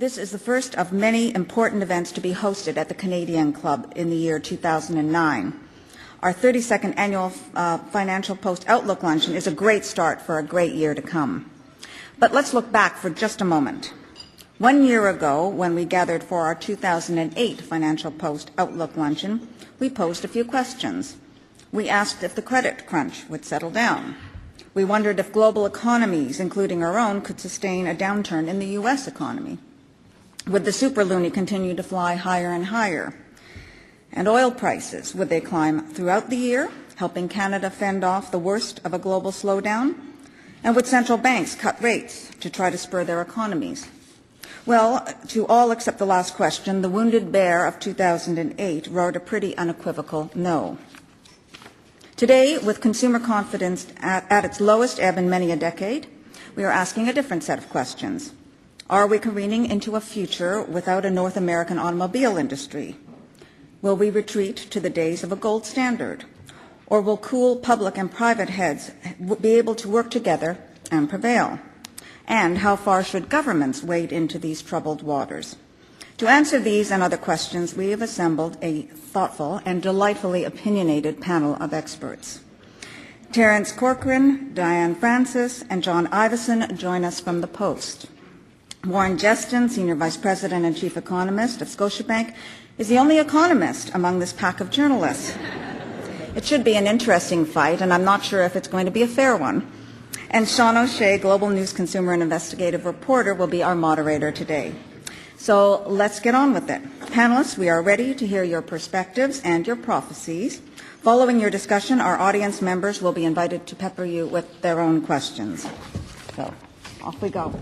This is the first of many important events to be hosted at the Canadian Club in the year 2009. Our 32nd annual Financial Post Outlook Luncheon is a great start for a great year to come. But let's look back for just a moment. 1 year ago, when we gathered for our 2008 Financial Post Outlook Luncheon, we posed a few questions. We asked if the credit crunch would settle down. We wondered if global economies, including our own, could sustain a downturn in the U.S. economy. Would the super loonie continue to fly higher and higher? And oil prices, would they climb throughout the year, helping Canada fend off the worst of a global slowdown? And would central banks cut rates to try to spur their economies? Well, to all except the last question, the wounded bear of 2008 roared a pretty unequivocal no. Today, with consumer confidence at its lowest ebb in many a decade, we are asking a different set of questions. Are we careening into a future without a North American automobile industry? Will we retreat to the days of a gold standard? Or will cool public and private heads be able to work together and prevail? And how far should governments wade into these troubled waters? To answer these and other questions, we have assembled a thoughtful and delightfully opinionated panel of experts. Terence Corcoran, Diane Francis, and John Iveson join us from the Post. Warren Jestin, Senior Vice President and Chief Economist of Scotiabank, is the only economist among this pack of journalists. It should be an interesting fight, and I'm not sure if it's going to be a fair one. And Sean O'Shea, Global News consumer and investigative reporter, will be our moderator today. So let's get on with it. Panelists, we are ready to hear your perspectives and your prophecies. Following your discussion, our audience members will be invited to pepper you with their own questions. So off we go.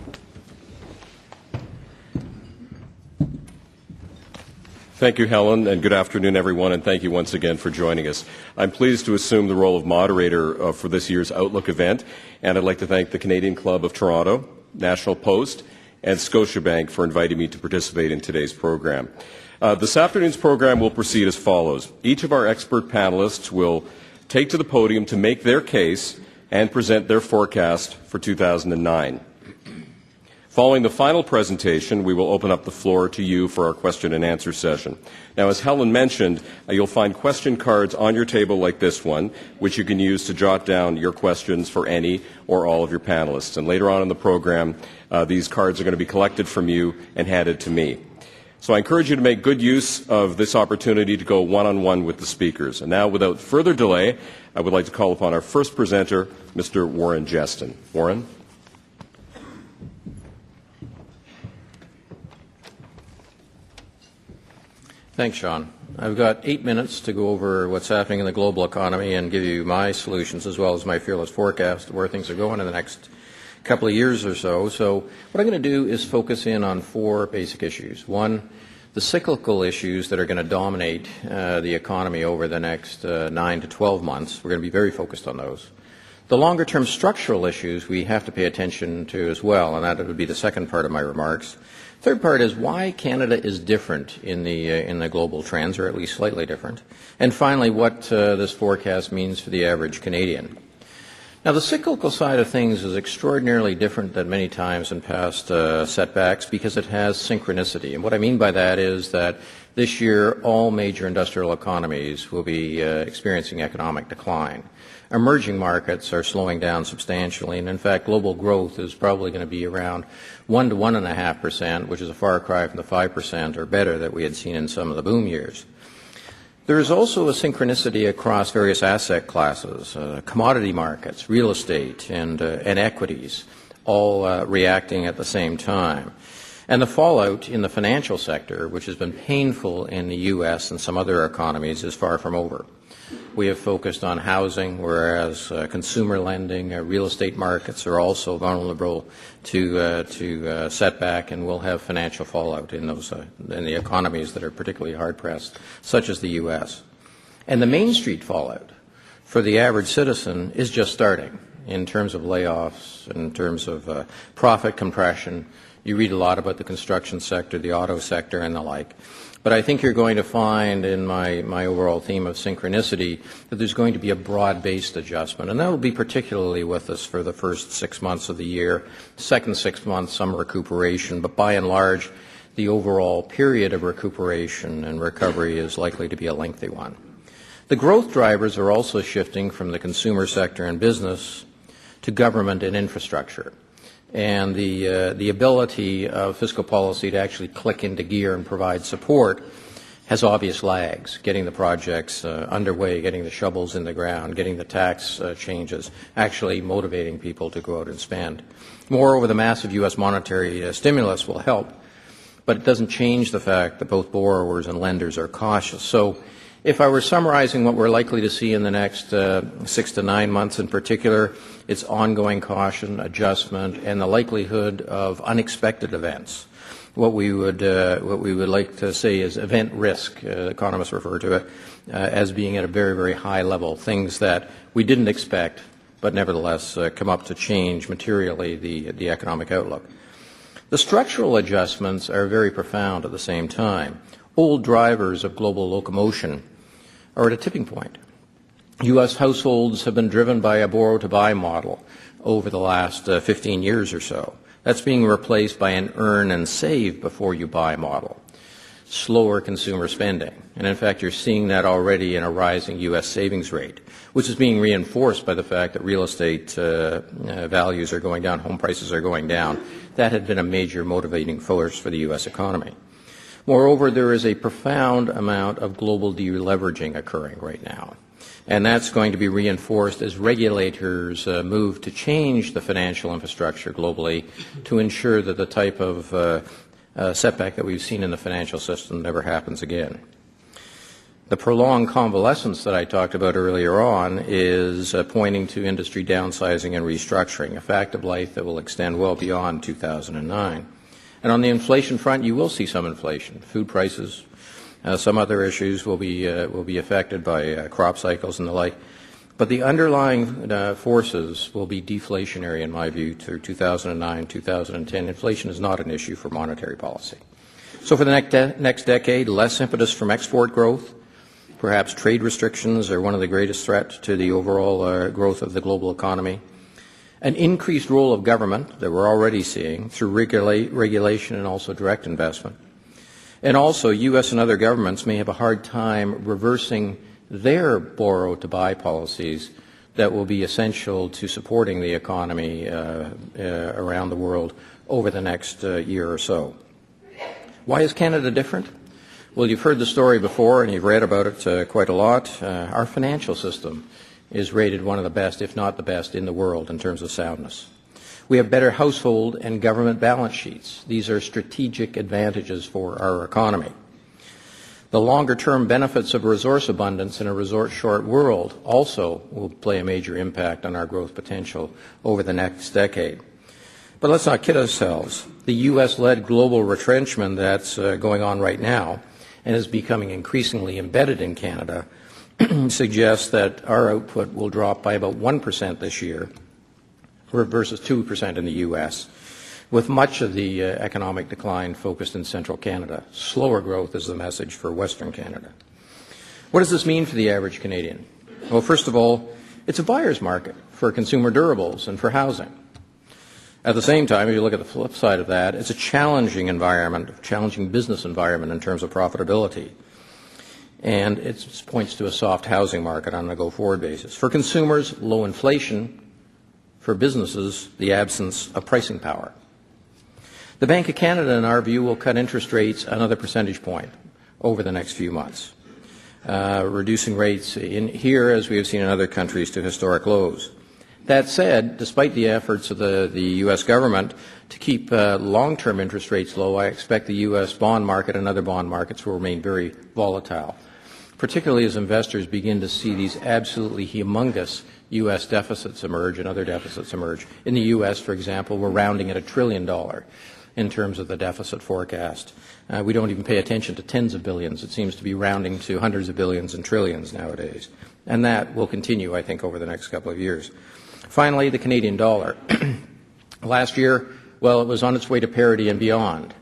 Thank you, Helen, and good afternoon, everyone, and thank you once again for joining us. I'm pleased to assume the role of moderator for this year's Outlook event, and I'd like to thank the Canadian Club of Toronto, National Post, and Scotiabank for inviting me to participate in today's program. This afternoon's program will proceed as follows. Each of our expert panelists will take to the podium to make their case and present their forecast for 2009. Following the final presentation, we will open up the floor to you for our question and answer session. Now, as Helen mentioned, you'll find question cards on your table like this one, which you can use to jot down your questions for any or all of your panelists. And later on in the program, these cards are going to be collected from you and handed to me. So I encourage you to make good use of this opportunity to go one-on-one with the speakers. And now, without further delay, I would like to call upon our first presenter, Mr. Warren Jestin. Warren? Thanks, Sean. I've got 8 minutes to go over what's happening in the global economy and give you my solutions as well as my fearless forecast of where things are going in the next couple of years or so. So what I'm going to do is focus in on 4 basic issues. One, the cyclical issues that are going to dominate the economy over the next 9 to 12 months. We're going to be very focused on those. The longer-term structural issues we have to pay attention to as well, and that would be the second part of my remarks. Third part is why Canada is different in the global trends, or at least slightly different. And finally, what this forecast means for the average Canadian. Now, the cyclical side of things is extraordinarily different than many times in past setbacks because it has synchronicity. And what I mean by that is that this year all major industrial economies will be experiencing economic decline. Emerging markets are slowing down substantially, and in fact global growth is probably going to be around 1 to 1.5%, which is a far cry from the 5% or better that we had seen in some of the boom years. There is also a synchronicity across various asset classes, commodity markets, real estate, and equities, all reacting at the same time. And the fallout in the financial sector, which has been painful in the U.S. and some other economies, is far from over. We have focused on housing, whereas consumer lending, real estate markets are also vulnerable to setback, and will have financial fallout in those in the economies that are particularly hard pressed, such as the U.S. And the Main Street fallout for the average citizen is just starting in terms of layoffs, in terms of profit compression. You read a lot about the construction sector, the auto sector, and the like. But I think you're going to find in my overall theme of synchronicity that there's going to be a broad-based adjustment, and that will be particularly with us for the first 6 months of the year. Second 6 months, some recuperation, but by and large, the overall period of recuperation and recovery is likely to be a lengthy one. The growth drivers are also shifting from the consumer sector and business to government and infrastructure. And the ability of fiscal policy to actually click into gear and provide support has obvious lags, getting the projects underway, getting the shovels in the ground, getting the tax changes, actually motivating people to go out and spend. Moreover, the massive U.S. monetary stimulus will help, but it doesn't change the fact that both borrowers and lenders are cautious. So if I were summarizing what we're likely to see in the next 6 to 9 months in particular, it's ongoing caution, adjustment, and the likelihood of unexpected events. What we would like to say is event risk. Economists refer to it as being at a very, very high level, things that we didn't expect, but nevertheless come up to change materially the economic outlook. The structural adjustments are very profound at the same time. Old drivers of global locomotion are at a tipping point. U.S. households have been driven by a borrow-to-buy model over the last 15 years or so. That's being replaced by an earn and save before you buy model. Slower consumer spending. And in fact, you're seeing that already in a rising U.S. savings rate, which is being reinforced by the fact that real estate values are going down, home prices are going down. That had been a major motivating force for the U.S. economy. Moreover, there is a profound amount of global deleveraging occurring right now. And that's going to be reinforced as regulators move to change the financial infrastructure globally to ensure that the type of setback that we've seen in the financial system never happens again. The prolonged convalescence that I talked about earlier on is pointing to industry downsizing and restructuring, a fact of life that will extend well beyond 2009. And on the inflation front, you will see some inflation. Food prices, some other issues will be affected by crop cycles and the like. But the underlying forces will be deflationary, in my view, through 2009, 2010. Inflation is not an issue for monetary policy. So for the next decade, less impetus from export growth. Perhaps trade restrictions are one of the greatest threats to the overall growth of the global economy. An increased role of government that we're already seeing through regulation and also direct investment. And also, U.S. and other governments may have a hard time reversing their borrow-to-buy policies that will be essential to supporting the economy around the world over the next year or so. Why is Canada different? Well, you've heard the story before and you've read about it quite a lot. Our financial system is rated one of the best, if not the best, in the world in terms of soundness. We have better household and government balance sheets. These are strategic advantages for our economy. The longer-term benefits of resource abundance in a resource-short world also will play a major impact on our growth potential over the next decade. But let's not kid ourselves. The U.S.-led global retrenchment that's going on right now and is becoming increasingly embedded in Canada suggests that our output will drop by about 1% this year versus 2% in the U.S., with much of the economic decline focused in central Canada. Slower growth is the message for Western Canada. What does this mean for the average Canadian? Well, first of all, it's a buyer's market for consumer durables and for housing. At the same time, if you look at the flip side of that, it's a challenging environment, challenging business environment in terms of profitability. And it points to a soft housing market on a go-forward basis. For consumers, low inflation. For businesses, the absence of pricing power. The Bank of Canada, in our view, will cut interest rates another percentage point over the next few months, reducing rates in here, as we have seen in other countries, to historic lows. That said, despite the efforts of the U.S. government to keep long-term interest rates low, I expect the U.S. bond market and other bond markets will remain very volatile, particularly as investors begin to see these absolutely humongous U.S. deficits emerge and other deficits emerge. In the U.S., for example, we're rounding at $1 trillion in terms of the deficit forecast. We don't even pay attention to tens of billions. It seems to be rounding to hundreds of billions and trillions nowadays. And that will continue, I think, over the next couple of years. Finally, the Canadian dollar. Last year, well, it was on its way to parity and beyond.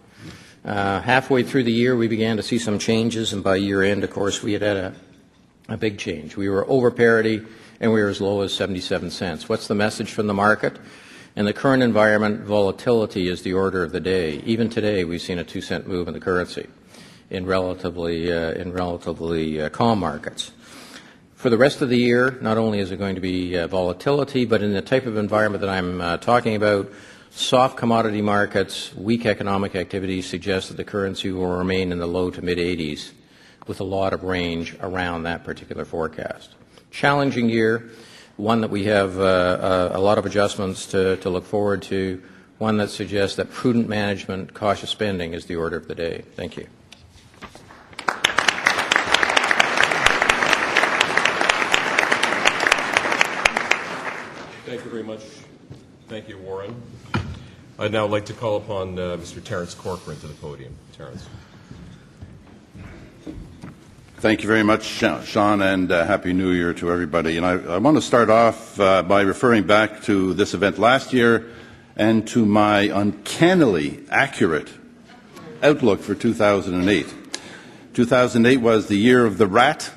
Halfway through the year, we began to see some changes, and by year end, of course, we had a big change. We were over parity, and we were as low as 77 cents. What's the message from the market? In the current environment, volatility is the order of the day. Even today, we've seen a 2-cent move in the currency in relatively calm markets. For the rest of the year, not only is it going to be volatility, but in the type of environment that I'm talking about, soft commodity markets, weak economic activity suggest that the currency will remain in the low to mid-80s with a lot of range around that particular forecast. Challenging year, one that we have a lot of adjustments to look forward to, one that suggests that prudent management, cautious spending is the order of the day. Thank you. Thank you very much. Thank you, Warren. I'd now like to call upon Mr. Terence Corcoran to the podium. Terence. Thank you very much, Sean, and Happy New Year to everybody. And I want to start off by referring back to this event last year and to my uncannily accurate outlook for 2008. 2008 was the year of the rat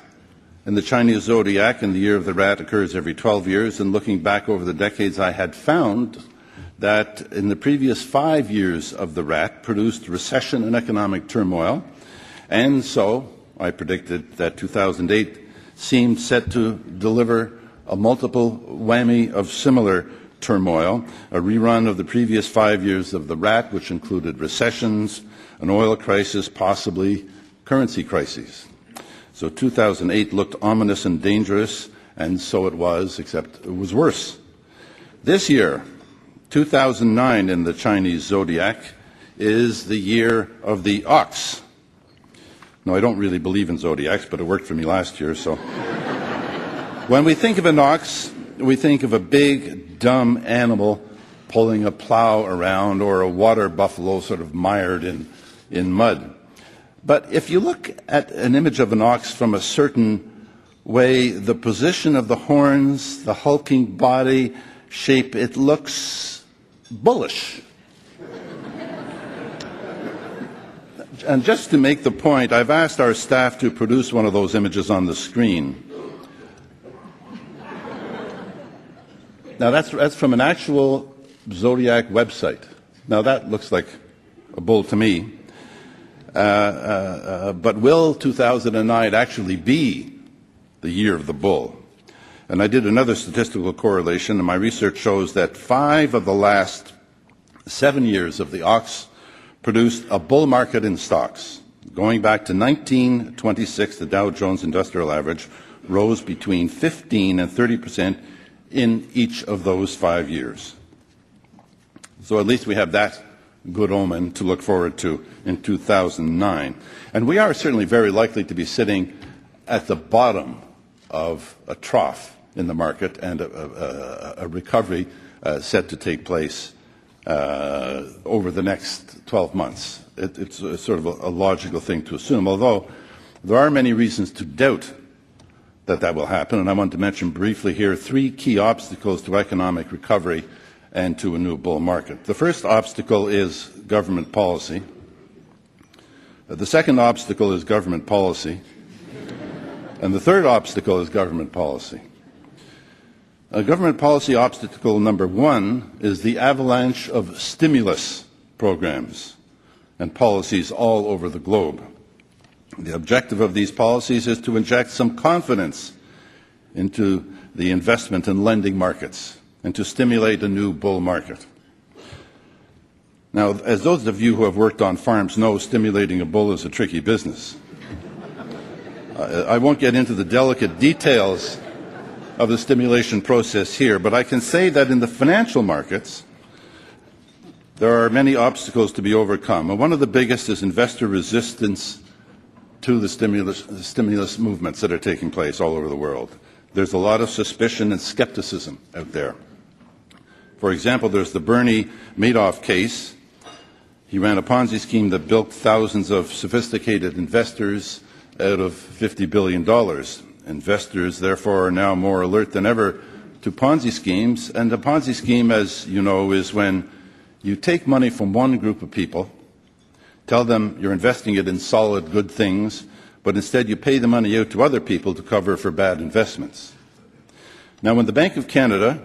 in the Chinese zodiac, and the year of the rat occurs every 12 years. And looking back over the decades, I had found that in the previous 5 years of the rat produced recession and economic turmoil, and so I predicted that 2008 seemed set to deliver a multiple whammy of similar turmoil, a rerun of the previous 5 years of the rat, which included recessions, an oil crisis, possibly currency crises. So 2008 looked ominous and dangerous, and so it was, except it was worse. This year, 2009 in the Chinese zodiac, is the year of the ox. No, I don't really believe in zodiacs, but it worked for me last year, so. When we think of an ox, we think of a big, dumb animal pulling a plow around, or a water buffalo sort of mired in mud. But if you look at an image of an ox from a certain way, the position of the horns, the hulking body shape, it looks bullish. And just to make the point, I've asked our staff to produce one of those images on the screen. Now that's from an actual Zodiac website. Now that looks like a bull to me. But will 2009 actually be the year of the bull? And I did another statistical correlation, and my research shows that 5 of the last 7 years of the ox produced a bull market in stocks. Going back to 1926, the Dow Jones Industrial Average rose between 15 and 30% in each of those 5 years. So at least we have that good omen to look forward to in 2009. And we are certainly very likely to be sitting at the bottom of a trough in the market, and a recovery set to take place over the next 12 months. It's sort of a logical thing to assume, although there are many reasons to doubt that will happen, and I want to mention briefly here 3 key obstacles to economic recovery and to a new bull market. The first obstacle is government policy. The second obstacle is government policy. And the third obstacle is government policy. Government policy obstacle number 1 is the avalanche of stimulus programs and policies all over the globe. The objective of these policies is to inject some confidence into the investment and lending markets and to stimulate a new bull market. Now, as those of you who have worked on farms know, stimulating a bull is a tricky business. I won't get into the delicate details of the stimulation process here, but I can say that in the financial markets, there are many obstacles to be overcome. And one of the biggest is investor resistance to the stimulus movements that are taking place all over the world. There's a lot of suspicion and skepticism out there. For example, there's the Bernie Madoff case. He ran a Ponzi scheme that bilked thousands of sophisticated investors out of $50 billion. Investors, therefore, are now more alert than ever to Ponzi schemes. And a Ponzi scheme, as you know, is when you take money from one group of people, tell them you're investing it in solid, good things, but instead you pay the money out to other people to cover for bad investments. Now, when the Bank of Canada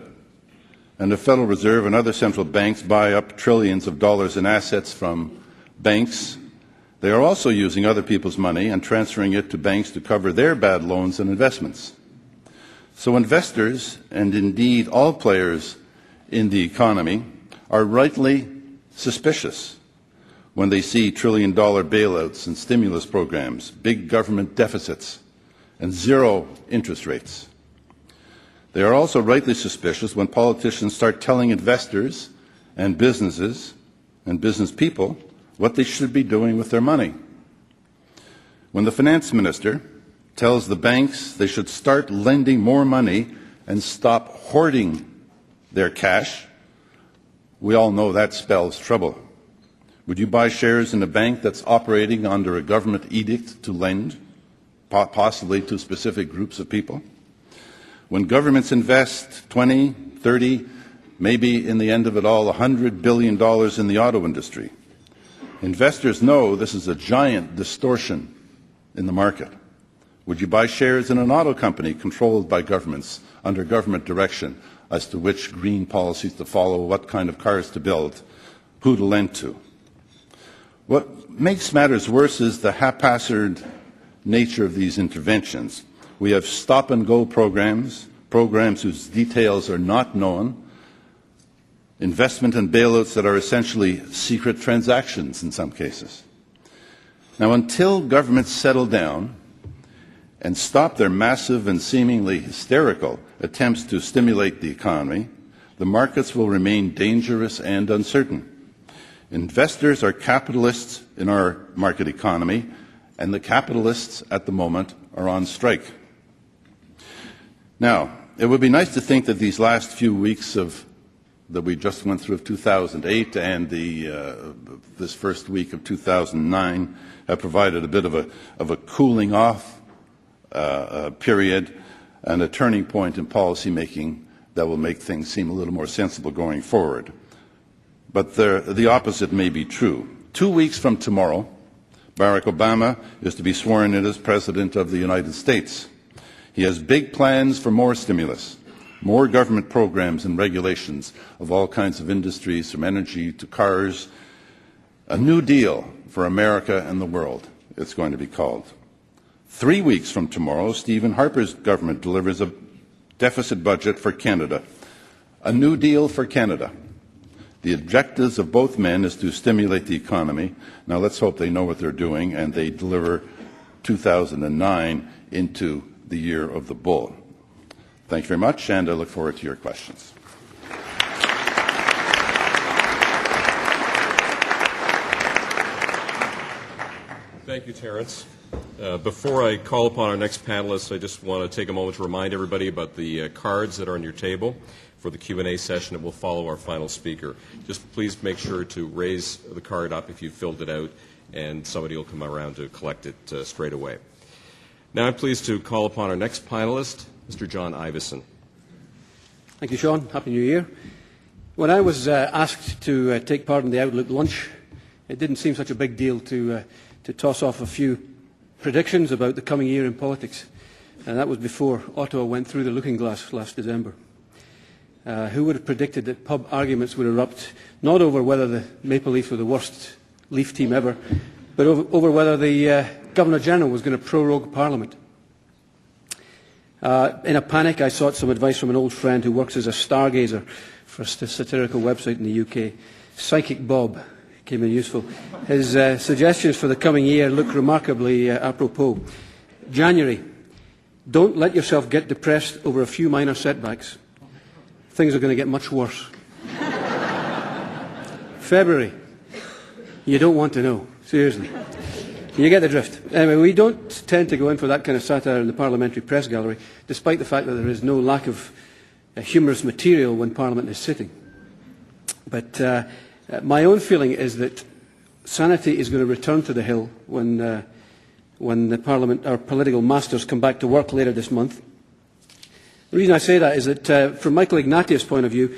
and the Federal Reserve and other central banks buy up trillions of dollars in assets from banks, they are also using other people's money and transferring it to banks to cover their bad loans and investments. So investors, and indeed all players in the economy, are rightly suspicious when they see trillion-dollar bailouts and stimulus programs, big government deficits, and zero interest rates. They are also rightly suspicious when politicians start telling investors and businesses and business people what they should be doing with their money. When the finance minister tells the banks they should start lending more money and stop hoarding their cash, we all know that spells trouble. Would you buy shares in a bank that's operating under a government edict to lend, possibly to specific groups of people? When governments invest 20, 30, maybe in the end of it all, $100 billion in the auto industry, investors know this is a giant distortion in the market. Would you buy shares in an auto company controlled by governments under government direction as to which green policies to follow, what kind of cars to build, who to lend to? What makes matters worse is the haphazard nature of these interventions. We have stop-and-go programs, programs whose details are not known, investment and bailouts that are essentially secret transactions in some cases. Now, until governments settle down and stop their massive and seemingly hysterical attempts to stimulate the economy, the markets will remain dangerous and uncertain. Investors are capitalists in our market economy, and the capitalists at the moment are on strike. Now, it would be nice to think that these last few weeks that we just went through of 2008 and this first week of 2009 have provided a bit of a cooling off period and a turning point in policy making that will make things seem a little more sensible going forward. But the opposite may be true. 2 weeks from tomorrow, Barack Obama is to be sworn in as President of the United States. He has big plans for more stimulus, more government programs and regulations of all kinds of industries, from energy to cars. A New Deal for America and the world, it's going to be called. 3 weeks from tomorrow, Stephen Harper's government delivers a deficit budget for Canada. A New Deal for Canada. The objectives of both men is to stimulate the economy. Now let's hope they know what they're doing and they deliver 2009 into the year of the bull. Thank you very much, and I look forward to your questions. Thank you, Terence. Before I call upon our next panelists, I just want to take a moment to remind everybody about the cards that are on your table for the Q&A session that will follow our final speaker. Just please make sure to raise the card up if you filled it out, and somebody will come around to collect it straight away. Now I'm pleased to call upon our next panelist, Mr. John Ivison. Thank you, Sean. Happy New Year. When I was asked to take part in the Outlook lunch, it didn't seem such a big deal to toss off a few predictions about the coming year in politics. And that was before Ottawa went through the looking glass last December. Who would have predicted that pub arguments would erupt, not over whether the Maple Leafs were the worst Leaf team ever, but over whether the Governor-General was going to prorogue Parliament. In a panic, I sought some advice from an old friend who works as a stargazer for a satirical website in the UK. Psychic Bob came in useful. His suggestions for the coming year look remarkably apropos. January, don't let yourself get depressed over a few minor setbacks. Things are going to get much worse. February, you don't want to know, seriously. You get the drift. Anyway, we don't tend to go in for that kind of satire in the parliamentary press gallery, despite the fact that there is no lack of humorous material when Parliament is sitting. But my own feeling is that sanity is going to return to the Hill when the Parliament, our political masters, come back to work later this month. The reason I say that is that, from Michael Ignatius' point of view,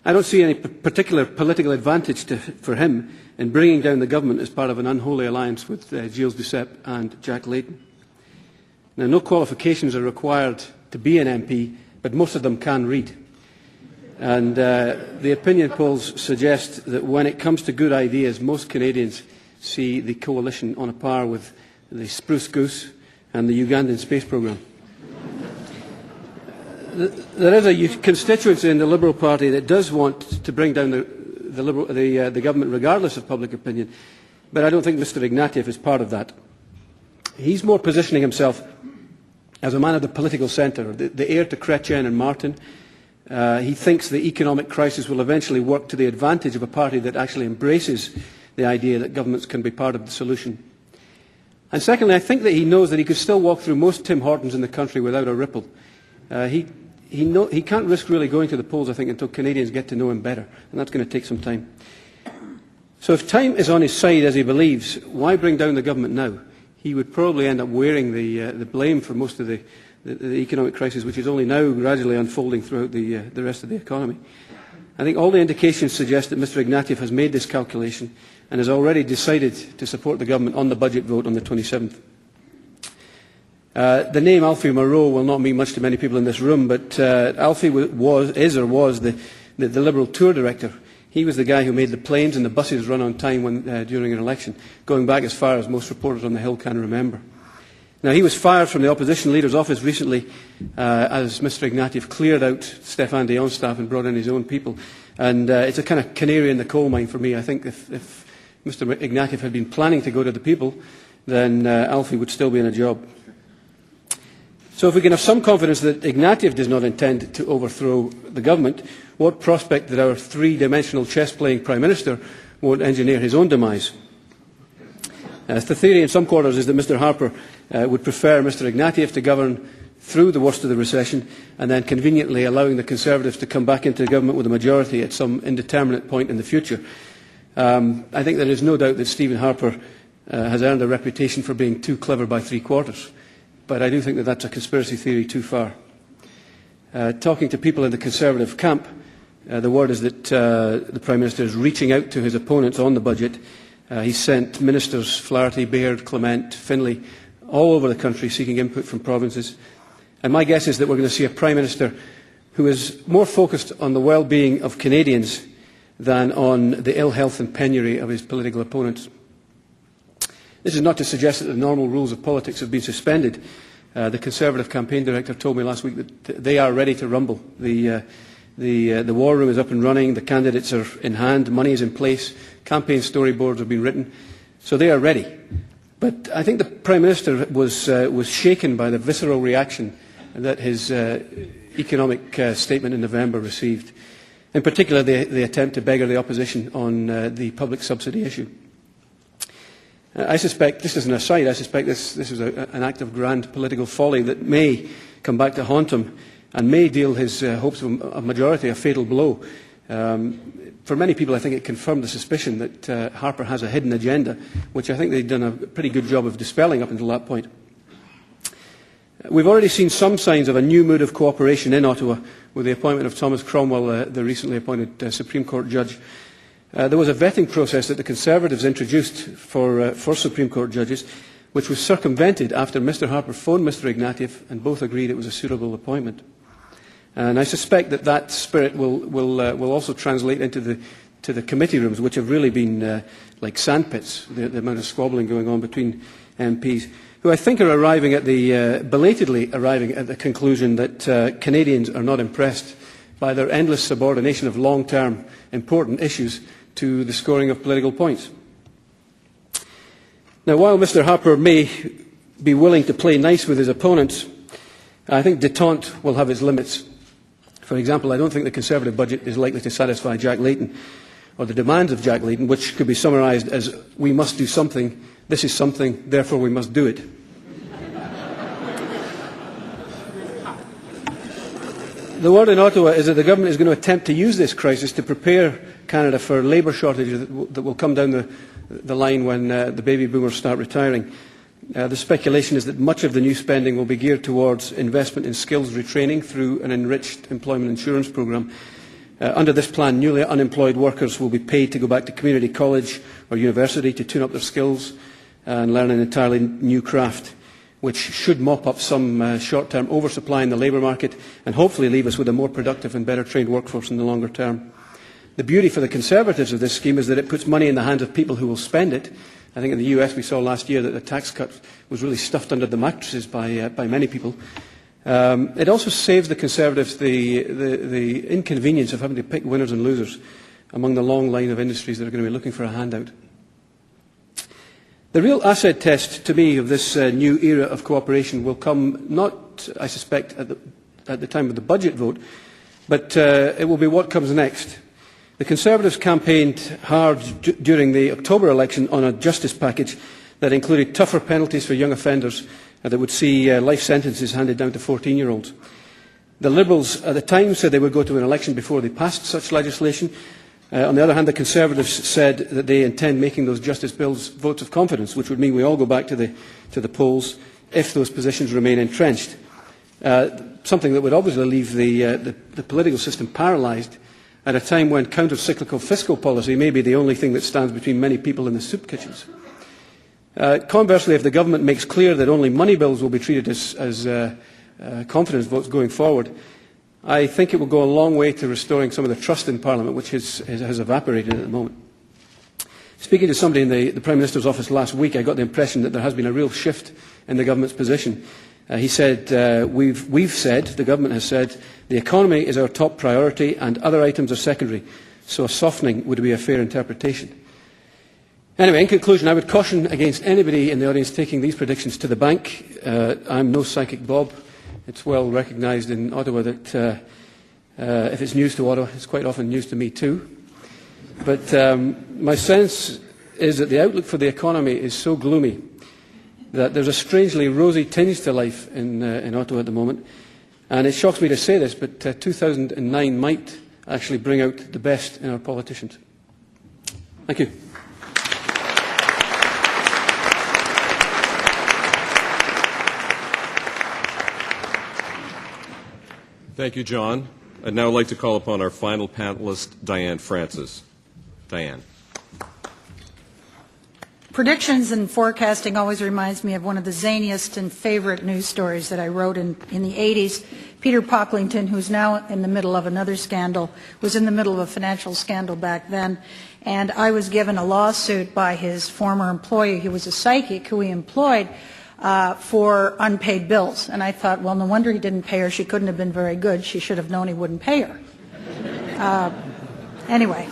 I don't see any particular political advantage for him in bringing down the government as part of an unholy alliance with Gilles Duceppe and Jack Layton. Now, no qualifications are required to be an MP, but most of them can read. And the opinion polls suggest that when it comes to good ideas, most Canadians see the coalition on a par with the Spruce Goose and the Ugandan space programme. There is a constituency in the Liberal Party that does want to bring down the government regardless of public opinion, but I don't think Mr Ignatieff is part of that. He's more positioning himself as a man of the political centre, the heir to Chrétien and Martin. He thinks the economic crisis will eventually work to the advantage of a party that actually embraces the idea that governments can be part of the solution. And secondly, I think that he knows that he could still walk through most Tim Hortons in the country without a ripple. He can't risk really going to the polls, I think, until Canadians get to know him better, and that's going to take some time. So if time is on his side, as he believes, why bring down the government now? He would probably end up wearing the blame for most of the economic crisis, which is only now gradually unfolding throughout the rest of the economy. I think all the indications suggest that Mr Ignatieff has made this calculation and has already decided to support the government on the budget vote on the 27th. The name Alfie Moreau will not mean much to many people in this room, but Alfie was the Liberal tour director. He was the guy who made the planes and the buses run on time during an election, going back as far as most reporters on the Hill can remember. Now, he was fired from the opposition leader's office recently as Mr Ignatieff cleared out Stéphane Dion's staff and brought in his own people. And it's a kind of canary in the coal mine for me. I think if Mr Ignatieff had been planning to go to the people, then Alfie would still be in a job. So if we can have some confidence that Ignatieff does not intend to overthrow the government, what prospect that our three-dimensional chess-playing Prime Minister won't engineer his own demise? The theory in some quarters is that Mr Harper would prefer Mr Ignatieff to govern through the worst of the recession and then conveniently allowing the Conservatives to come back into government with a majority at some indeterminate point in the future. I think there is no doubt that Stephen Harper has earned a reputation for being too clever by three-quarters. But I do think that that's a conspiracy theory too far. Talking to people in the Conservative camp, the word is that the Prime Minister is reaching out to his opponents on the budget. He's sent ministers Flaherty, Baird, Clement, Finlay, all over the country seeking input from provinces. And my guess is that we're going to see a Prime Minister who is more focused on the well-being of Canadians than on the ill health and penury of his political opponents. This is not to suggest that the normal rules of politics have been suspended. The Conservative campaign director told me last week that they are ready to rumble. The war room is up and running, the candidates are in hand, money is in place, campaign storyboards have been written, so they are ready. But I think the Prime Minister was shaken by the visceral reaction that his economic statement in November received. In particular, the attempt to beggar the opposition on the public subsidy issue. I suspect, just as an aside, I suspect this is an act of grand political folly that may come back to haunt him and may deal his hopes of a majority a fatal blow. For many people, I think it confirmed the suspicion that Harper has a hidden agenda, which I think they've done a pretty good job of dispelling up until that point. We've already seen some signs of a new mood of cooperation in Ottawa with the appointment of Thomas Cromwell, the recently appointed Supreme Court judge. There was a vetting process that the Conservatives introduced for Supreme Court judges, which was circumvented after Mr Harper phoned Mr Ignatieff and both agreed it was a suitable appointment. And I suspect that that spirit will also translate into the committee rooms, which have really been like sandpits, the amount of squabbling going on between MPs, who I think are belatedly arriving at the conclusion that Canadians are not impressed by their endless subordination of long-term important issues to the scoring of political points. Now, while Mr Harper may be willing to play nice with his opponents, I think détente will have its limits. For example, I don't think the Conservative budget is likely to satisfy Jack Layton, or the demands of Jack Layton, which could be summarised as, we must do something, this is something, therefore we must do it. The word in Ottawa is that the government is going to attempt to use this crisis to prepare Canada for labour shortages that will come down the line when the baby boomers start retiring. The speculation is that much of the new spending will be geared towards investment in skills retraining through an enriched employment insurance programme. Under this plan, newly unemployed workers will be paid to go back to community college or university to tune up their skills and learn an entirely new craft. which should mop up some short-term oversupply in the labour market and hopefully leave us with a more productive and better trained workforce in the longer term. The beauty for the Conservatives of this scheme is that it puts money in the hands of people who will spend it. I think in the US we saw last year that the tax cut was really stuffed under the mattresses by many people. It also saves the Conservatives the inconvenience of having to pick winners and losers among the long line of industries that are going to be looking for a handout. The real asset test, to me, of this new era of cooperation will come not, I suspect, at the time of the budget vote, but it will be what comes next. The Conservatives campaigned hard during the October election on a justice package that included tougher penalties for young offenders that would see life sentences handed down to 14-year-olds. The Liberals at the time said they would go to an election before they passed such legislation. On the other hand, the Conservatives said that they intend making those justice bills votes of confidence, which would mean we all go back to the polls if those positions remain entrenched. Something that would obviously leave the political system paralysed at a time when counter-cyclical fiscal policy may be the only thing that stands between many people in the soup kitchens. Conversely, if the government makes clear that only money bills will be treated as confidence votes going forward, I think it will go a long way to restoring some of the trust in Parliament, which has evaporated at the moment. Speaking to somebody in the Prime Minister's office last week, I got the impression that there has been a real shift in the government's position. He said, we've said, the government has said, the economy is our top priority and other items are secondary, so a softening would be a fair interpretation. Anyway, in conclusion, I would caution against anybody in the audience taking these predictions to the bank. I'm no psychic Bob. It's well recognised in Ottawa that if it's news to Ottawa, it's quite often news to me too. But my sense is that the outlook for the economy is so gloomy that there's a strangely rosy tinge to life in Ottawa at the moment. And it shocks me to say this, but 2009 might actually bring out the best in our politicians. Thank you. Thank you, John. I'd now like to call upon our final panelist, Diane Francis. Diane. Predictions and forecasting always reminds me of one of the zaniest and favorite news stories that I wrote in the 80s. Peter Pocklington, who's now in the middle of another scandal, was in the middle of a financial scandal back then, and I was given a lawsuit by his former employee, who was a psychic who he employed, for unpaid bills. And I thought, well, no wonder he didn't pay her. She couldn't have been very good. She should have known he wouldn't pay her. Anyway.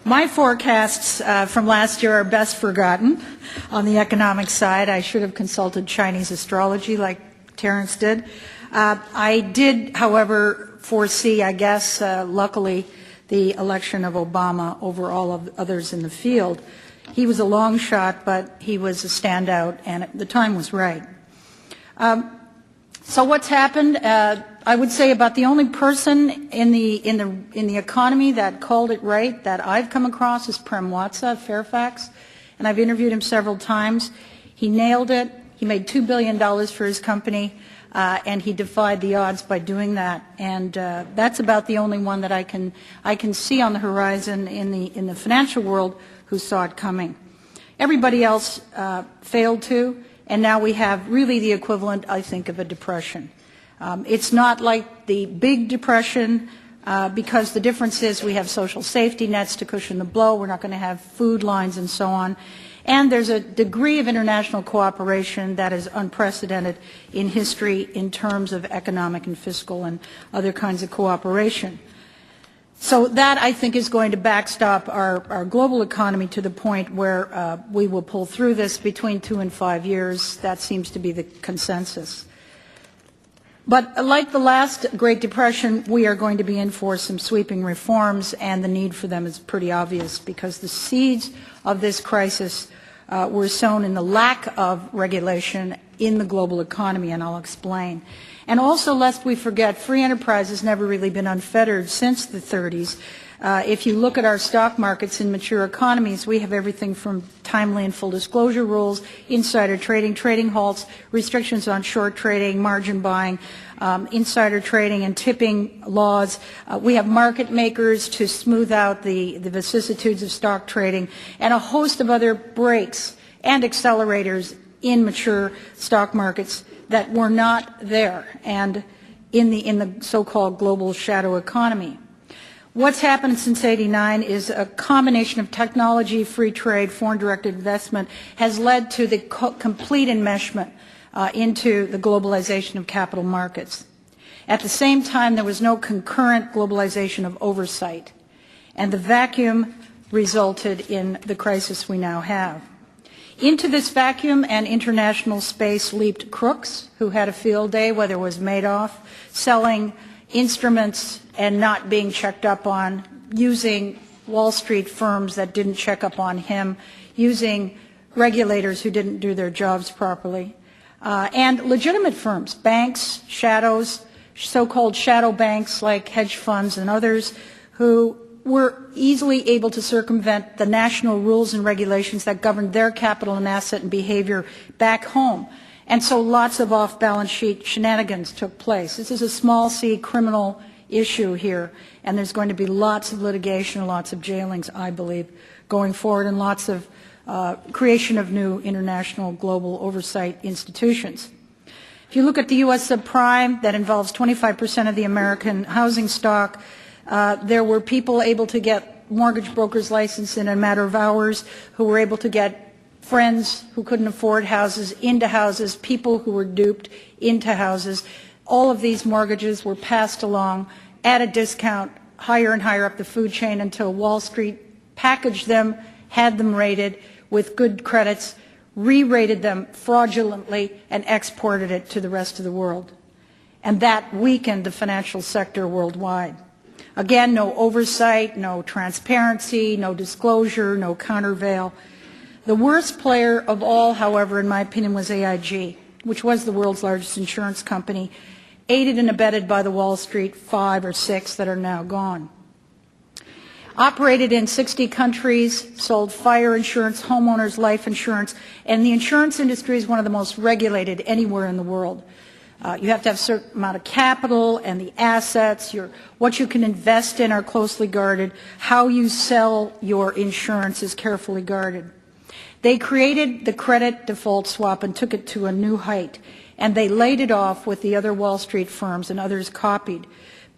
My forecasts from last year are best forgotten. On the economic side, I should have consulted Chinese astrology like Terence did. I did, however, foresee, I guess, luckily, the election of Obama over all of the others in the field. He was a long shot, but he was a standout, and the time was right. So what's happened? I would say about the only person in the economy that called it right that I've come across is Prem Watsa of Fairfax, and I've interviewed him several times. He nailed it. He made $2 billion for his company, and he defied the odds by doing that. And that's about the only one that I can see on the horizon in the financial world who saw it coming. Everybody else failed to, and now we have really the equivalent, I think, of a depression. It's not like the big depression because the difference is we have social safety nets to cushion the blow. We're not going to have food lines and so on. And there's a degree of international cooperation that is unprecedented in history in terms of economic and fiscal and other kinds of cooperation. So that, I think, is going to backstop our global economy to the point where we will pull through this between 2 and 5 years. That seems to be the consensus. But like the last Great Depression, we are going to be in for some sweeping reforms, and the need for them is pretty obvious because the seeds of this crisis were sown in the lack of regulation in the global economy, and I'll explain. And also, lest we forget, free enterprise has never really been unfettered since the 30s. If you look at our stock markets in mature economies, we have everything from timely and full disclosure rules, insider trading, trading halts, restrictions on short trading, margin buying, insider trading and tipping laws. We have market makers to smooth out the vicissitudes of stock trading, and a host of other brakes and accelerators in mature stock markets that were not there and in the so-called global shadow economy. What's happened since '89 is a combination of technology, free trade, foreign direct investment has led to the complete enmeshment into the globalization of capital markets. At the same time, there was no concurrent globalization of oversight, and the vacuum resulted in the crisis we now have. Into this vacuum and international space leaped crooks who had a field day, whether it was Madoff, selling instruments and not being checked up on, using Wall Street firms that didn't check up on him, using regulators who didn't do their jobs properly, and legitimate firms, banks, shadows, so-called shadow banks like hedge funds and others who were easily able to circumvent the national rules and regulations that governed their capital and asset and behavior back home. And so lots of off-balance sheet shenanigans took place. This is a small c criminal issue here, and there's going to be lots of litigation, lots of jailings, I believe, going forward, and lots of creation of new international global oversight institutions. If you look at the U.S. subprime, that involves 25% of the American housing stock, there were people able to get mortgage brokers licensed in a matter of hours who were able to get friends who couldn't afford houses into houses, people who were duped into houses. All of these mortgages were passed along at a discount higher and higher up the food chain until Wall Street packaged them, had them rated with good credits, re-rated them fraudulently, and exported it to the rest of the world. And that weakened the financial sector worldwide. Again, no oversight, no transparency, no disclosure, no countervail. The worst player of all, however, in my opinion, was AIG, which was the world's largest insurance company, aided and abetted by the Wall Street 5 or 6 that are now gone. Operated in 60 countries, sold fire insurance, homeowners, life insurance, and the insurance industry is one of the most regulated anywhere in the world. You have to have a certain amount of capital, and the assets, what you can invest in are closely guarded. How you sell your insurance is carefully guarded. They created the credit default swap and took it to a new height, and they laid it off with the other Wall Street firms, and others copied.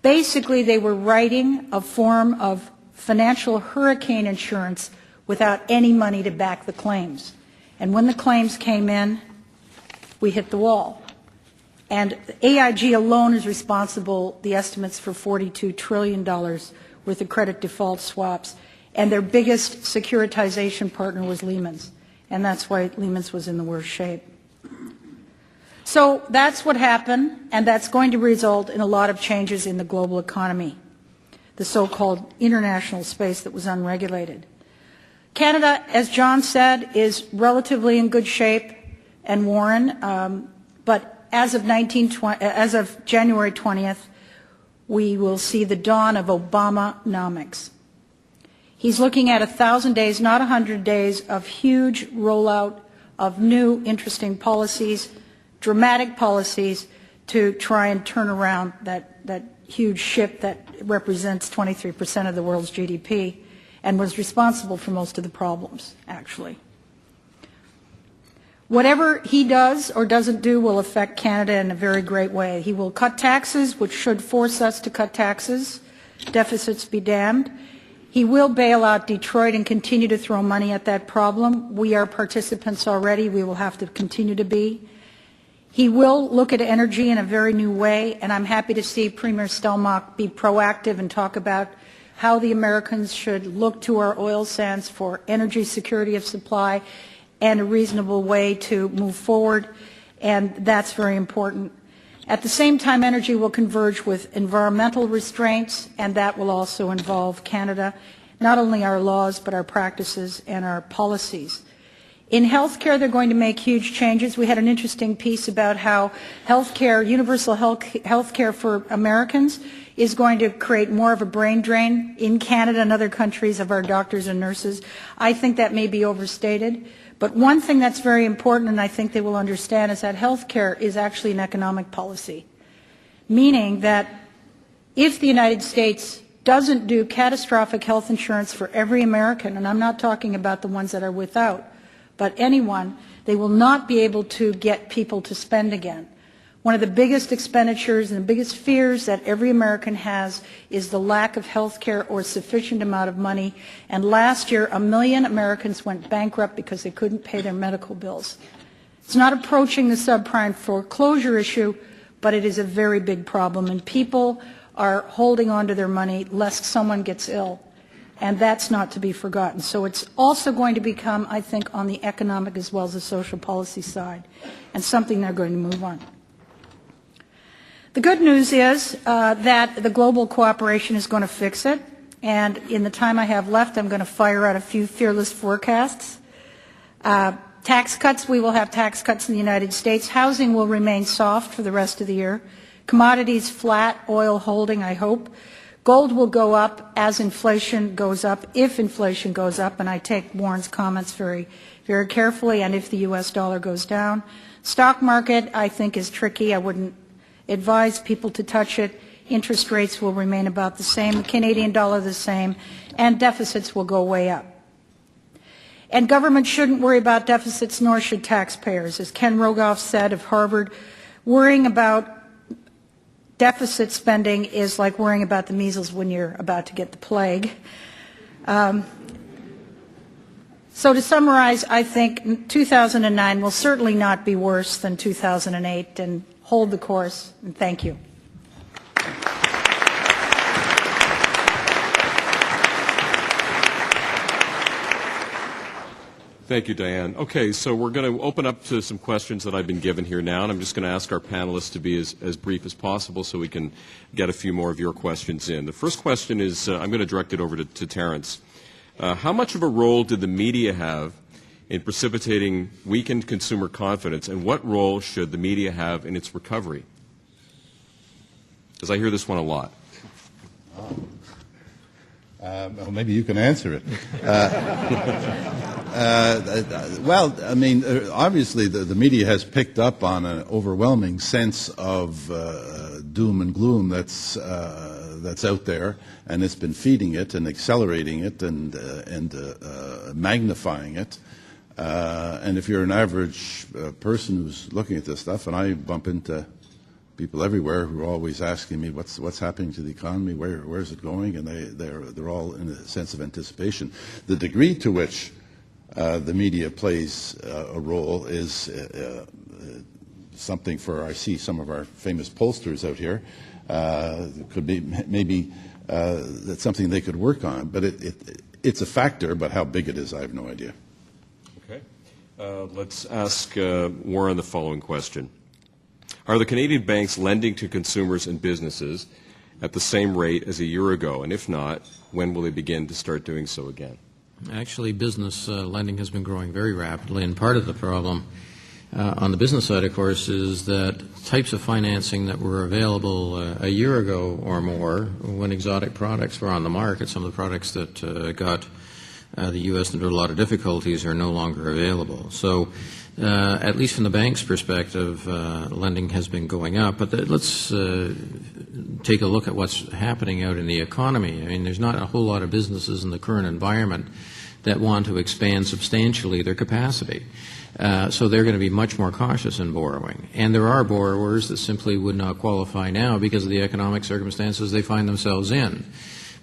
Basically, they were writing a form of financial hurricane insurance without any money to back the claims. And when the claims came in, we hit the wall. And AIG alone is responsible, the estimates, for $42 trillion worth of credit default swaps. And their biggest securitization partner was Lehman's. And that's why Lehman's was in the worst shape. So that's what happened, and that's going to result in a lot of changes in the global economy, the so-called international space that was unregulated. Canada, as John said, is relatively in good shape, and Warren, but as of January 20th, we will see the dawn of Obama-nomics. He's looking at 1,000 days, not 100 days, of huge rollout of new interesting policies, dramatic policies to try and turn around that huge ship that represents 23% of the world's GDP and was responsible for most of the problems, actually. Whatever he does or doesn't do will affect Canada in a very great way. He will cut taxes, which should force us to cut taxes, deficits be damned. He will bail out Detroit and continue to throw money at that problem. We are participants already. We will have to continue to be. He will look at energy in a very new way, and I'm happy to see Premier Stelmach be proactive and talk about how the Americans should look to our oil sands for energy security of supply and a reasonable way to move forward, and that's very important. At the same time, energy will converge with environmental restraints, and that will also involve Canada, not only our laws, but our practices and our policies. In healthcare, they're going to make huge changes. We had an interesting piece about how healthcare, universal healthcare for Americans, is going to create more of a brain drain in Canada and other countries of our doctors and nurses. I think that may be overstated. But one thing that's very important, and I think they will understand, is that healthcare is actually an economic policy, meaning that if the United States doesn't do catastrophic health insurance for every American, and I'm not talking about the ones that are without, but anyone, They will not be able to get people to spend again. One of the biggest expenditures and the biggest fears that every American has is the lack of health care or sufficient amount of money. And last year, 1 million Americans went bankrupt because they couldn't pay their medical bills. It's not approaching the subprime foreclosure issue, but it is a very big problem. And people are holding on to their money lest someone gets ill. And that's not to be forgotten. So it's also going to become, I think, on the economic as well as the social policy side, and something they're going to move on. The good news is that the global cooperation is going to fix it, and in the time I have left, I'm going to fire out a few fearless forecasts. Tax cuts, we will have tax cuts in the United States. Housing will remain soft for the rest of the year. Commodities flat, oil holding, I hope. Gold will go up as inflation goes up, if inflation goes up, and I take Warren's comments very, very carefully, and if the U.S. dollar goes down. Stock market, I think, is tricky. I wouldn't advise people to touch it. Interest rates will remain about the same, the Canadian dollar the same, and deficits will go way up. And government shouldn't worry about deficits, nor should taxpayers. As Ken Rogoff said of Harvard, worrying about deficit spending is like worrying about the measles when you're about to get the plague. So to summarize, I think 2009 will certainly not be worse than 2008, and hold the course, and thank you. Thank you, Diane. Okay, so we're going to open up to some questions that I've been given here now, and I'm just going to ask our panelists to be as brief as possible so we can get a few more of your questions in. The first question is, I'm going to direct it over to Terence. How much of a role did the media have in precipitating weakened consumer confidence, and what role should the media have in its recovery? Because I hear this one a lot. Well, maybe you can answer it. Well, I mean, obviously the media has picked up on an overwhelming sense of doom and gloom that's out there, and it's been feeding it and accelerating it and magnifying it. And if you're an average person who's looking at this stuff, and I bump into people everywhere who are always asking me what's happening to the economy, where's it going, and they're all in a sense of anticipation. The degree to which the media plays a role is something for, I see some of our famous pollsters out here, could be maybe that's something they could work on, but it's a factor, but how big it is, I have no idea. Okay. Let's ask Warren the following question. Are the Canadian banks lending to consumers and businesses at the same rate as a year ago? And if not, when will they begin to start doing so again? Actually, business lending has been growing very rapidly, and part of the problem on the business side, of course, is that types of financing that were available a year ago or more when exotic products were on the market, some of the products that got the U.S. into a lot of difficulties are no longer available. So at least from the bank's perspective, lending has been going up. But let's take a look at what's happening out in the economy. I mean, there's not a whole lot of businesses in the current environment that want to expand substantially their capacity. So they're going to be much more cautious in borrowing. And there are borrowers that simply would not qualify now because of the economic circumstances they find themselves in.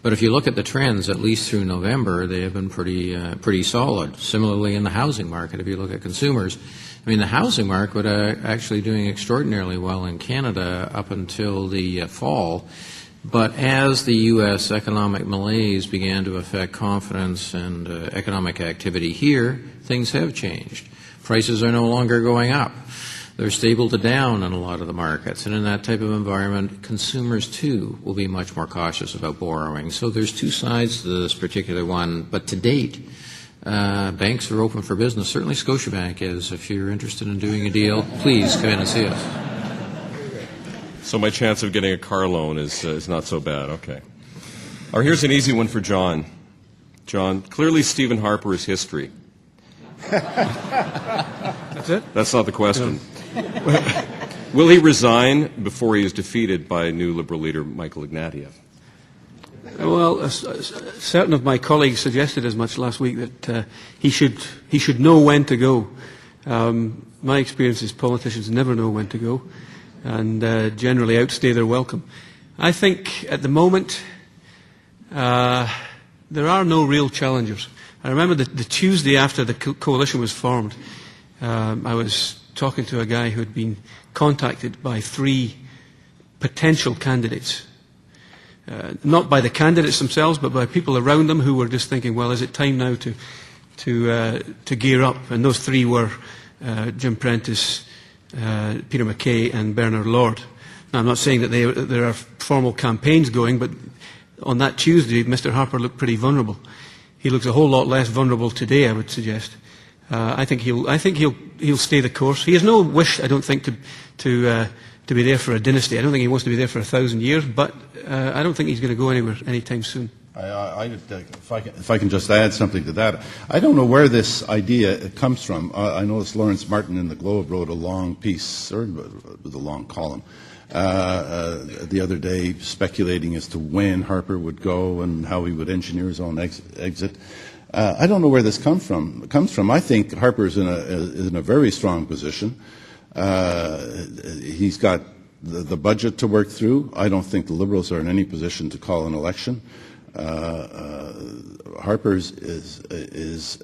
But if you look at the trends, at least through November, they have been pretty solid. Similarly, in the housing market, if you look at consumers, I mean, the housing market actually doing extraordinarily well in Canada up until the fall. But as the U.S. economic malaise began to affect confidence and economic activity here, things have changed. Prices are no longer going up. They're stable to down in a lot of the markets. And in that type of environment, consumers, too, will be much more cautious about borrowing. So there's two sides to this particular one. But to date, banks are open for business. Certainly Scotiabank is. If you're interested in doing a deal, please come in and see us. So my chance of getting a car loan is not so bad. Okay. All right, here's an easy one for John. John, clearly Stephen Harper is history. That's it? That's not the question. No. Will he resign before he is defeated by new Liberal leader Michael Ignatieff? Well, certain of my colleagues suggested as much last week that he should know when to go My experience is politicians never know when to go and generally outstay their welcome. I think at the moment there are no real challengers. I remember the Tuesday after the coalition was formed, I was talking to a guy who had been contacted by 3 potential candidates. Not by the candidates themselves, but by people around them who were just thinking, well, is it time now to gear up? And those 3 were Jim Prentice, Peter MacKay and Bernard Lord. Now, I'm not saying that there are formal campaigns going, but on that Tuesday, Mr. Harper looked pretty vulnerable. He looks a whole lot less vulnerable today, I would suggest. I think he'll stay the course. He has no wish, I don't think, to be there for a dynasty. I don't think he wants to be there for 1,000 years, but I don't think he's going to go anywhere anytime soon. If I can just add something to that, I don't know where this idea comes from. I noticed Lawrence Martin in the Globe wrote a long piece, or it was a long column, the other day speculating as to when Harper would go and how he would engineer his own exit. I don't know where this comes from. I think Harper is in a very strong position. He's got the budget to work through. I don't think the Liberals are in any position to call an election. Harper is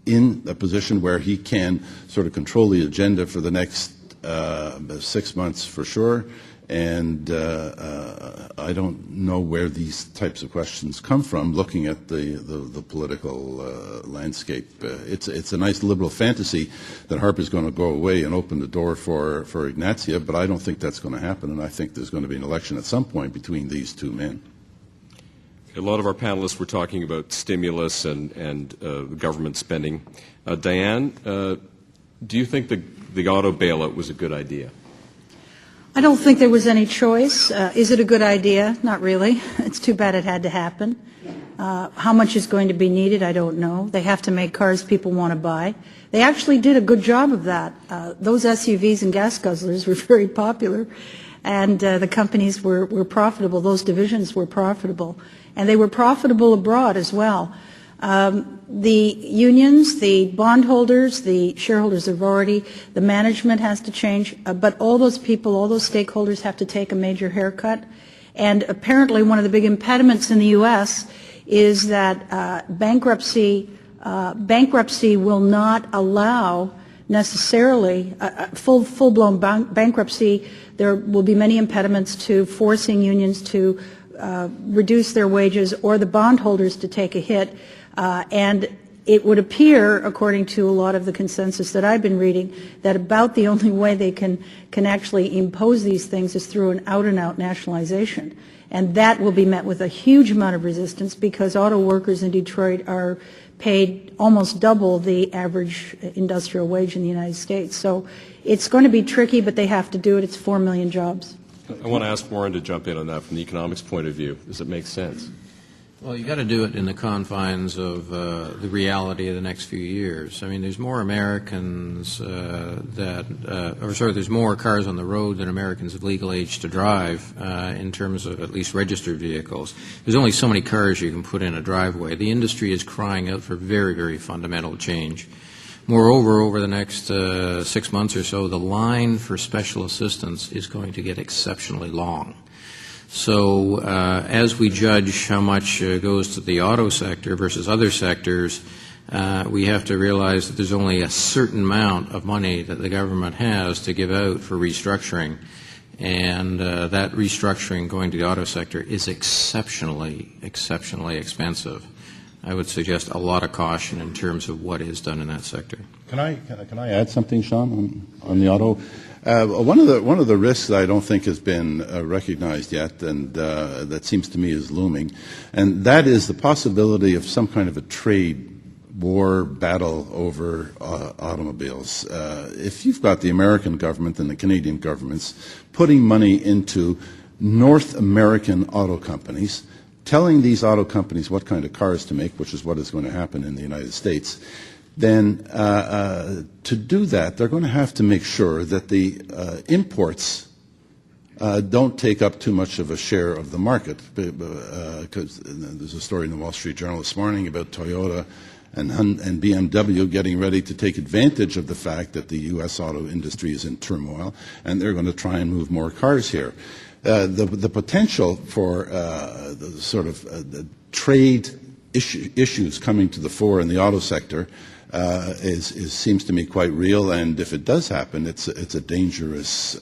in a position where he can sort of control the agenda for the next 6 months for sure, and I don't know where these types of questions come from. Looking at the political landscape, it's a nice Liberal fantasy that Harper's going to go away and open the door for Ignatia, but I don't think that's going to happen, and I think there's going to be an election at some point between these 2 men. A lot of our panelists were talking about stimulus and government spending. Diane, do you think the auto bailout was a good idea? I don't think there was any choice. Is it a good idea? Not really. It's too bad it had to happen. How much is going to be needed, I don't know. They have to make cars people want to buy. They actually did a good job of that. Those SUVs and gas guzzlers were very popular, and the companies were profitable. Those divisions were profitable, and they were profitable abroad as well. The unions, the bondholders, the shareholders have already, the management has to change, but all those people, all those stakeholders have to take a major haircut. And apparently one of the big impediments in the U.S. is that bankruptcy will not allow necessarily full-blown bankruptcy. There will be many impediments to forcing unions to reduce their wages or the bondholders to take a hit. And it would appear, according to a lot of the consensus that I've been reading, that about the only way they can actually impose these things is through an out-and-out nationalization. And that will be met with a huge amount of resistance because auto workers in Detroit are paid almost double the average industrial wage in the United States. So it's going to be tricky, but they have to do it. It's 4 million jobs. I want to ask Warren to jump in on that from the economics point of view. Does it make sense? Well, you got to do it in the confines of the reality of the next few years. I mean, there's more Americans there's more cars on the road than Americans of legal age to drive in terms of at least registered vehicles. There's only so many cars you can put in a driveway. The industry is crying out for very, very fundamental change. Moreover, over the next 6 months or so, the line for special assistance is going to get exceptionally long. So as we judge how much goes to the auto sector versus other sectors, we have to realize that there's only a certain amount of money that the government has to give out for restructuring. And that restructuring going to the auto sector is exceptionally expensive. I would suggest a lot of caution in terms of what is done in that sector. Can I add something, Sean, on the auto? One of the risks that I don't think has been recognized yet, and that seems to me is looming, and that is the possibility of some kind of a trade war battle over automobiles. If you've got the American government and the Canadian governments putting money into North American auto companies, telling these auto companies what kind of cars to make, which is what is going to happen in the United States, then to do that, they're going to have to make sure that the imports don't take up too much of a share of the market. Because there's a story in the Wall Street Journal this morning about Toyota and BMW getting ready to take advantage of the fact that the U.S. auto industry is in turmoil, and they're going to try and move more cars here. The potential for the sort of trade issues coming to the fore in the auto sector seems to me quite real, and if it does happen, it's a dangerous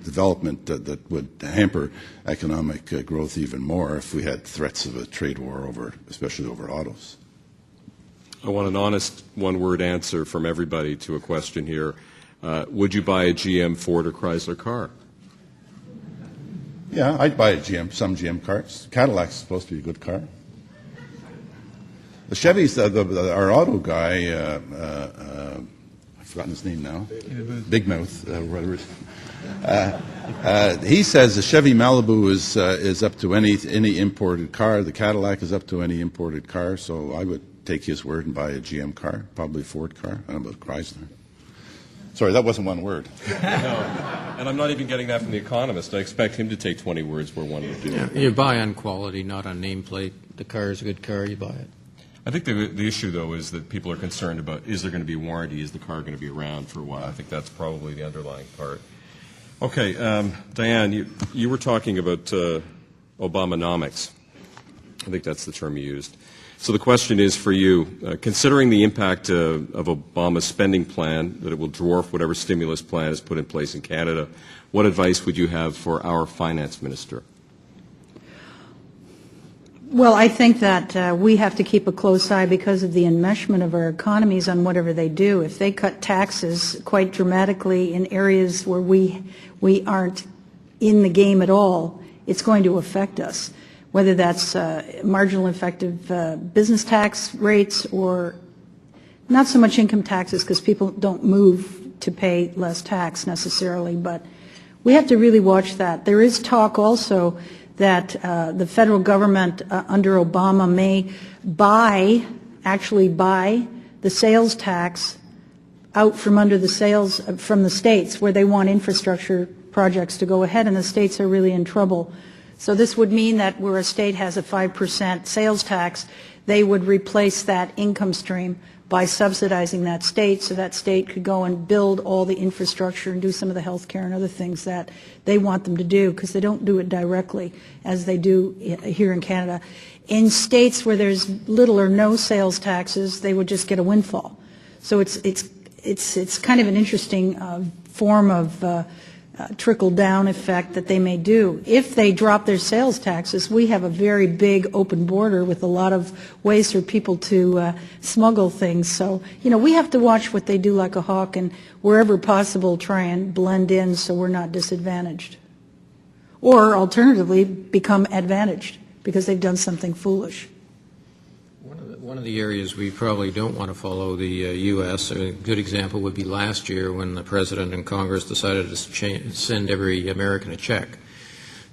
development that would hamper economic growth even more if we had threats of a trade war especially over autos. I want an honest one-word answer from everybody to a question here. Would you buy a GM, Ford, or Chrysler car? Yeah, I'd buy some GM cars. Cadillac's supposed to be a good car. The Chevys, our auto guy, I've forgotten his name now. Big Mouth, whatever it is. He says the Chevy Malibu is up to any imported car. The Cadillac is up to any imported car. So I would take his word and buy a GM car, probably a Ford car. I don't know about Chrysler. Sorry, that wasn't one word. No, and I'm not even getting that from The Economist. I expect him to take 20 words where one would do. Yeah, you buy on quality, not on nameplate. The car is a good car, you buy it. I think the issue, though, is that people are concerned about, is there going to be a warranty? Is the car going to be around for a while? I think that's probably the underlying part. Okay, Diane, you were talking about Obamonomics. I think that's the term you used. So the question is for you, considering the impact of Obama's spending plan, that it will dwarf whatever stimulus plan is put in place in Canada, what advice would you have for our finance minister? Well, I think that we have to keep a close eye because of the enmeshment of our economies on whatever they do. If they cut taxes quite dramatically in areas where we aren't in the game at all, it's going to affect us, whether that's marginal effective business tax rates or not so much income taxes because people don't move to pay less tax necessarily, but we have to really watch that. There is talk also that the federal government under Obama may actually buy the sales tax out from under the sales from the states where they want infrastructure projects to go ahead, and the states are really in trouble. So this would mean that where a state has a 5% sales tax, they would replace that income stream by subsidizing that state so that state could go and build all the infrastructure and do some of the health care and other things that they want them to do because they don't do it directly as they do here in Canada. In states where there's little or no sales taxes, they would just get a windfall. So it's kind of an interesting form of trickle-down effect that they may do. If they drop their sales taxes, we have a very big open border with a lot of ways for people to smuggle things. So, we have to watch what they do like a hawk and wherever possible try and blend in so we're not disadvantaged. Or alternatively, become advantaged because they've done something foolish. One of the areas we probably don't want to follow the U.S., a good example would be last year when the President and Congress decided to send every American a check.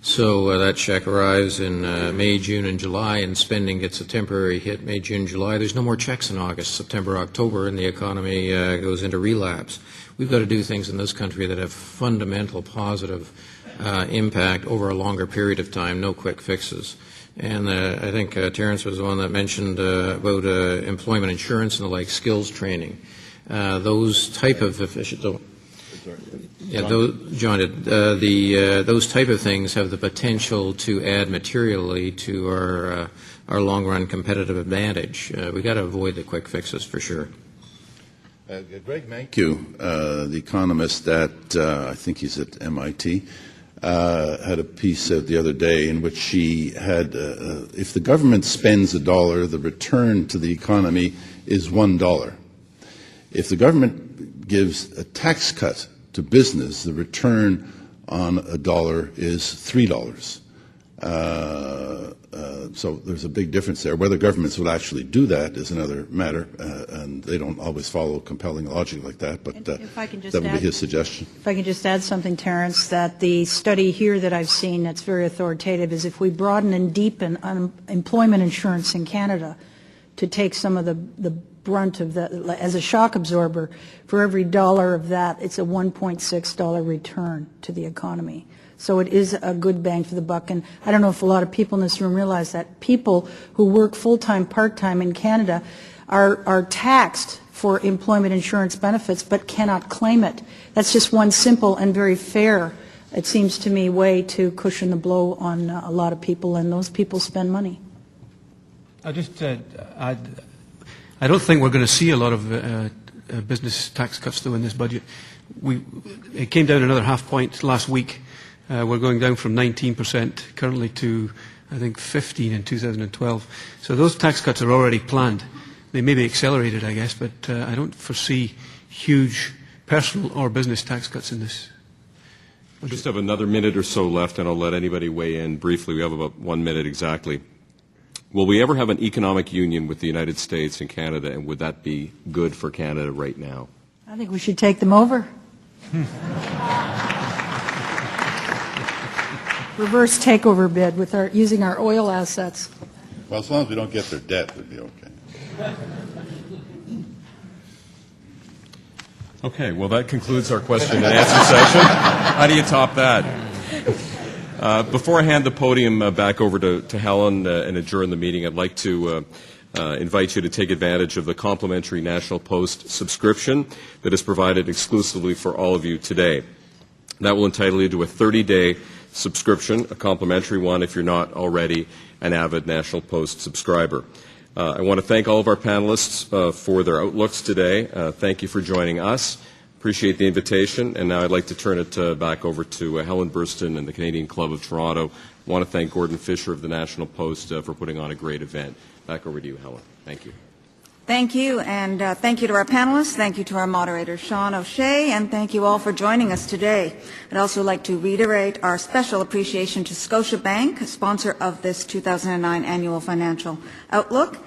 So that check arrives in May, June, and July, and spending gets a temporary hit May, June, July. There's no more checks in August, September, October, and the economy goes into relapse. We've got to do things in this country that have fundamental positive impact over a longer period of time, no quick fixes. And I think Terence was the one that mentioned about employment insurance and the like, skills training. Those type of John did. Those type of things have the potential to add materially to our long-run competitive advantage. We've got to avoid the quick fixes for sure. Greg Mankiw, the economist at, I think he's at MIT, had a piece the other day in which she had, if the government spends $1, the return to the economy is $1. If the government gives a tax cut to business, the return on $1 is $3. So there's a big difference there. Whether governments will actually do that is another matter, and they don't always follow compelling logic like that, but that would be his suggestion. If I can just add something, Terence, that the study here that I've seen that's very authoritative is if we broaden and deepen employment insurance in Canada to take some of the brunt of that. As a shock absorber, for every dollar of that, it's a $1.6 return to the economy. So it is a good bang for the buck. And I don't know if a lot of people in this room realize that people who work full-time, part-time in Canada are taxed for employment insurance benefits but cannot claim it. That's just one simple and very fair, it seems to me, way to cushion the blow on a lot of people, and those people spend money. I don't think we're going to see a lot of business tax cuts, though, in this budget. It came down another half point last week. We're going down from 19% currently to, I think, 15% in 2012. So those tax cuts are already planned. They may be accelerated, I guess, but I don't foresee huge personal or business tax cuts in this. We just have another minute or so left, and I'll let anybody weigh in briefly. We have about 1 minute exactly. Will we ever have an economic union with the United States and Canada, and would that be good for Canada right now? I think we should take them over. Reverse takeover bid with using our oil assets. Well, as long as we don't get their debt, we'd be okay. Okay, well, that concludes our question and answer session. How do you top that? Before I hand the podium back over to Helen and adjourn the meeting, I'd like to invite you to take advantage of the complimentary National Post subscription that is provided exclusively for all of you today. That will entitle you to a 30-day subscription, a complimentary one if you're not already an avid National Post subscriber. I want to thank all of our panelists for their outlooks today. Thank you for joining us. Appreciate the invitation. And now I'd like to turn it back over to Helen Burston and the Canadian Club of Toronto. I want to thank Gordon Fisher of the National Post for putting on a great event. Back over to you, Helen. Thank you. Thank you, and thank you to our panelists, thank you to our moderator, Sean O'Shea, and thank you all for joining us today. I'd also like to reiterate our special appreciation to Scotiabank, sponsor of this 2009 Annual Financial Outlook.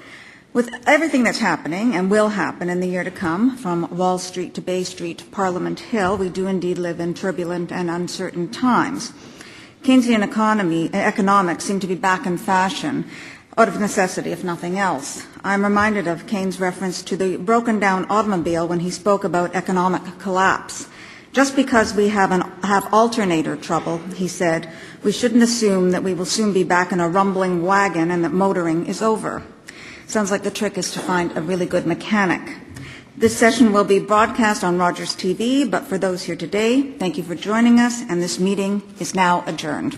With everything that's happening and will happen in the year to come, from Wall Street to Bay Street to Parliament Hill, we do indeed live in turbulent and uncertain times. Keynesian economics seem to be back in fashion, out of necessity, if nothing else. I'm reminded of Keynes' reference to the broken-down automobile when he spoke about economic collapse. Just because we have alternator trouble, he said, we shouldn't assume that we will soon be back in a rumbling wagon and that motoring is over. Sounds like the trick is to find a really good mechanic. This session will be broadcast on Rogers TV, but for those here today, thank you for joining us, and this meeting is now adjourned.